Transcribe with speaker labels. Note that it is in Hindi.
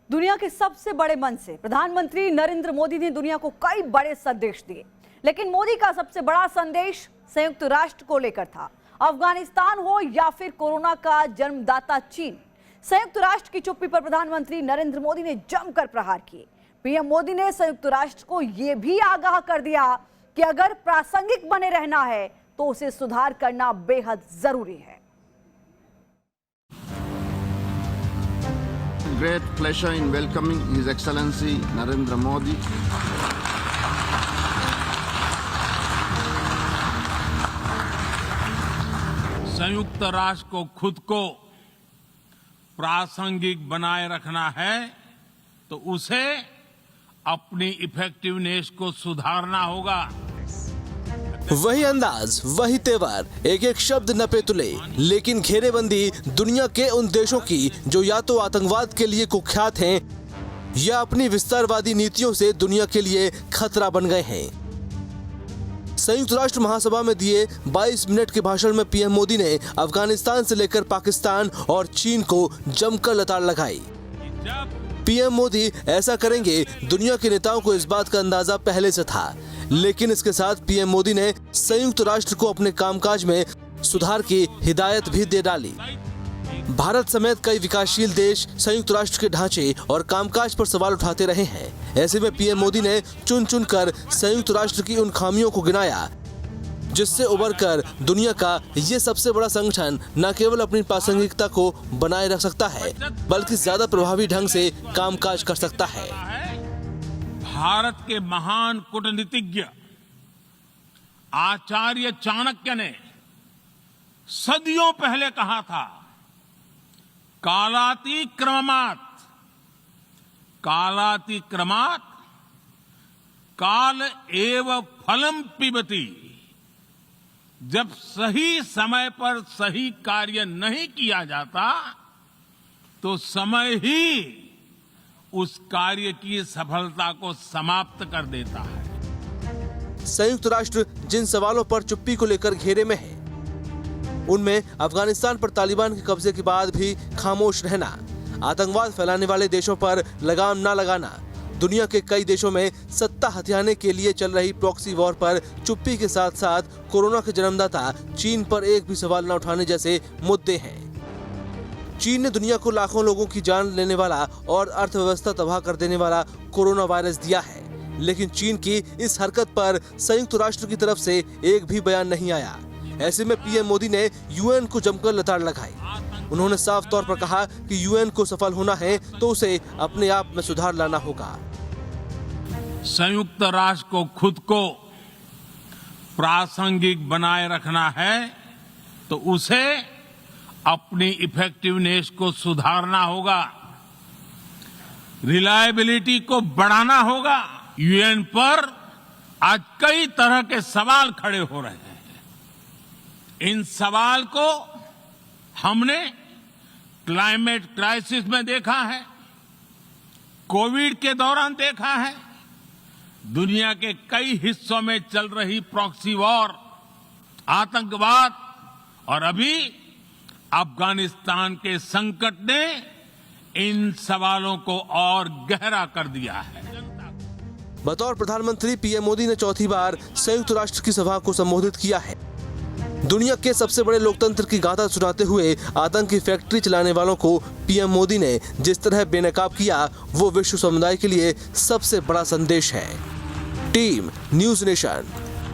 Speaker 1: दुनिया के सबसे बड़े मन से प्रधानमंत्री नरेंद्र मोदी ने दुनिया को कई बड़े संदेश दिए, लेकिन मोदी का सबसे बड़ा संदेश संयुक्त राष्ट्र को लेकर था। अफगानिस्तान हो या फिर कोरोना का जन्मदाता चीन, संयुक्त राष्ट्र की चुप्पी पर प्रधानमंत्री नरेंद्र मोदी ने जमकर प्रहार किए। पीएम मोदी ने संयुक्त राष्ट्र को यह भी आगाह कर दिया कि अगर प्रासंगिक बने रहना है तो उसे सुधार करना बेहद जरूरी है।
Speaker 2: Great pleasure in welcoming His Excellency Narendra Modi.
Speaker 3: संयुक्त राष्ट्र को खुद को प्रासंगिक बनाए रखना है तो उसे अपनी इफेक्टिवनेस को सुधारना होगा।
Speaker 4: वही अंदाज, वही तेवर, एक एक शब्द नपे तुले, लेकिन घेरेबंदी दुनिया के उन देशों की जो या तो आतंकवाद के लिए कुख्यात हैं या अपनी विस्तारवादी नीतियों से दुनिया के लिए खतरा बन गए हैं। संयुक्त राष्ट्र महासभा में दिए 22 मिनट के भाषण में पीएम मोदी ने अफगानिस्तान से लेकर पाकिस्तान और चीन को जमकर लताड़ लगाई। पीएम मोदी ऐसा करेंगे, दुनिया के नेताओं को इस बात का अंदाजा पहले से था, लेकिन इसके साथ पीएम मोदी ने संयुक्त राष्ट्र को अपने कामकाज में सुधार की हिदायत भी दे डाली। भारत समेत कई विकासशील देश संयुक्त राष्ट्र के ढांचे और कामकाज पर सवाल उठाते रहे हैं। ऐसे में पीएम मोदी ने चुन चुन कर संयुक्त राष्ट्र की उन खामियों को गिनाया जिससे उबरकर दुनिया का ये सबसे बड़ा संगठन न केवल अपनी प्रासंगिकता को बनाए रख सकता है, बल्कि ज्यादा प्रभावी ढंग से कामकाज कर सकता है।
Speaker 3: भारत के महान कूटनीतिज्ञ आचार्य चाणक्य ने सदियों पहले कहा था, कालातिक्रमात् कालातिक्रमात् काल एव फलम पिबति। जब सही समय पर सही कार्य नहीं किया जाता तो समय ही उस कार्य की सफलता को समाप्त कर देता है।
Speaker 4: संयुक्त राष्ट्र जिन सवालों पर चुप्पी को लेकर घेरे में है, उनमें अफगानिस्तान पर तालिबान के कब्जे के बाद भी खामोश रहना, आतंकवाद फैलाने वाले देशों पर लगाम न लगाना, दुनिया के कई देशों में सत्ता हथियाने के लिए चल रही प्रॉक्सी वॉर पर चुप्पी के साथ साथ कोरोना के जन्मदाता चीन पर एक भी सवाल न उठाने जैसे मुद्दे हैं। चीन ने दुनिया को लाखों लोगों की जान लेने वाला और अर्थव्यवस्था तबाह कर देने वाला कोरोना वायरस दिया है, लेकिन चीन की इस हरकत पर संयुक्त राष्ट्र की तरफ से एक भी बयान नहीं आया। ऐसे में पीएम मोदी ने यूएन को जमकर लताड़ लगाई। उन्होंने साफ तौर पर कहा कि यूएन को सफल होना है तो उसे अपने आप में सुधार लाना होगा।
Speaker 3: संयुक्त राष्ट्र को खुद को प्रासंगिक बनाए रखना है तो उसे अपनी इफेक्टिवनेस को सुधारना होगा, रिलायबिलिटी को बढ़ाना होगा। यूएन पर आज कई तरह के सवाल खड़े हो रहे हैं। इन सवाल को हमने क्लाइमेट क्राइसिस में देखा है, कोविड के दौरान देखा है, दुनिया के कई हिस्सों में चल रही प्रॉक्सी वॉर, आतंकवाद और अभी अफगानिस्तान के संकट ने इन सवालों को और गहरा कर दिया है।
Speaker 4: बतौर प्रधानमंत्री पीएम मोदी ने चौथी बार संयुक्त राष्ट्र की सभा को संबोधित किया है। दुनिया के सबसे बड़े लोकतंत्र की गाथा सुनाते हुए आतंकी फैक्ट्री चलाने वालों को पीएम मोदी ने जिस तरह बेनकाब किया, वो विश्व समुदाय के लिए सबसे बड़ा संदेश है। Team news nation.